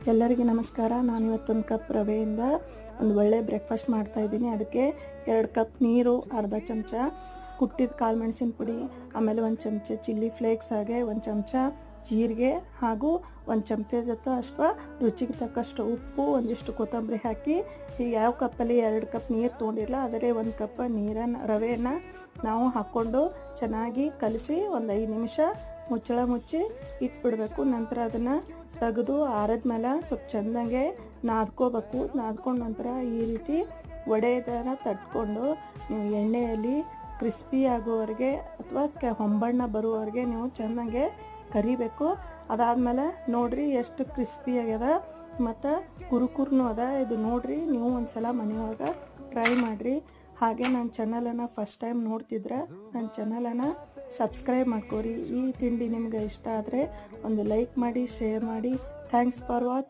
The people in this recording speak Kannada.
ಎಲ್ಲರಿಗೂ ನಮಸ್ಕಾರ. ನಾನು ಇವತ್ತೊಂದು ಕಪ್ ರವೆಯಿಂದ ಒಂದು ಒಳ್ಳೆ ಬ್ರೇಕ್ಫಾಸ್ಟ್ ಮಾಡ್ತಾಯಿದ್ದೀನಿ. ಅದಕ್ಕೆ 2 ಕಪ್ ನೀರು, ಅರ್ಧ ಚಮಚ ಕುಟ್ಟಿದ ಕಾಳು ಮೆಣಸಿನ ಪುಡಿ, ಆಮೇಲೆ 1 ಚಮಚ ಚಿಲ್ಲಿ ಫ್ಲೇಕ್ಸ್, ಹಾಗೆ 1 ಚಮಚ ಜೀರಿಗೆ ಹಾಗೂ 1 ಚಮಚ ಅಷ್ಟು ರುಚಿಗೆ ತಕ್ಕಷ್ಟು ಉಪ್ಪು, ಒಂದಿಷ್ಟು ಕೊತ್ತಂಬರಿ ಹಾಕಿ ಈ ಯಾವ ಕಪ್ಪಲ್ಲಿ 2 ಕಪ್ ನೀರು ತೊಗೊಂಡಿರಲ್ಲ ಅದರೇ 1 ಕಪ್ ರವೆಯನ್ನು ನಾವು ಹಾಕ್ಕೊಂಡು ಚೆನ್ನಾಗಿ ಕಲಸಿ ಒಂದು 5 ನಿಮಿಷ ಮುಚ್ಚಳ ಮುಚ್ಚಿ ಇಟ್ಬಿಡಬೇಕು. ನಂತರ ಅದನ್ನು ತೆಗೆದು ಆರಿದ ಮೇಲೆ ಸ್ವಲ್ಪ ಚೆಂದಂಗೆ ನಾದ್ಕೋಬೇಕು. ನಾದ್ಕೊಂಡು ನಂತರ ಈ ರೀತಿ ವಡೆ ಥರ ತಟ್ಕೊಂಡು ನೀವು ಎಣ್ಣೆಯಲ್ಲಿ ಕ್ರಿಸ್ಪಿ ಆಗೋವರೆಗೆ ಅಥವಾ ಹೊಂಬಣ್ಣ ಬರುವವರೆಗೆ ನೀವು ಚೆಂದಂಗೆ ಕರಿಬೇಕು. ಅದಾದಮೇಲೆ ನೋಡಿರಿ ಎಷ್ಟು ಕ್ರಿಸ್ಪಿ ಆಗ್ಯದ ಮತ್ತು ಕುರುಕುರ್ನೂ ಅದ. ಇದು ನೋಡಿರಿ, ನೀವು ಒಂದು ಸಲ ಮನೆಯೊಳಗೆ ಟ್ರೈ ಮಾಡಿರಿ. ಹಾಗೆ ನನ್ನ ಚಾನಲನ್ನು ಫಸ್ಟ್ ಟೈಮ್ ನೋಡ್ತಿದ್ರೆ ನನ್ನ ಚಾನಲನ್ನು ಸಬ್ಸ್ಕ್ರೈಬ್ ಮಾಡ್ಕೋರಿ. ಈ ತಿಂಡಿ ನಿಮ್ಗೆ ಇಷ್ಟ ಆದರೆ ಒಂದು ಲೈಕ್ ಮಾಡಿ, ಶೇರ್ ಮಾಡಿ. Thanks for watch.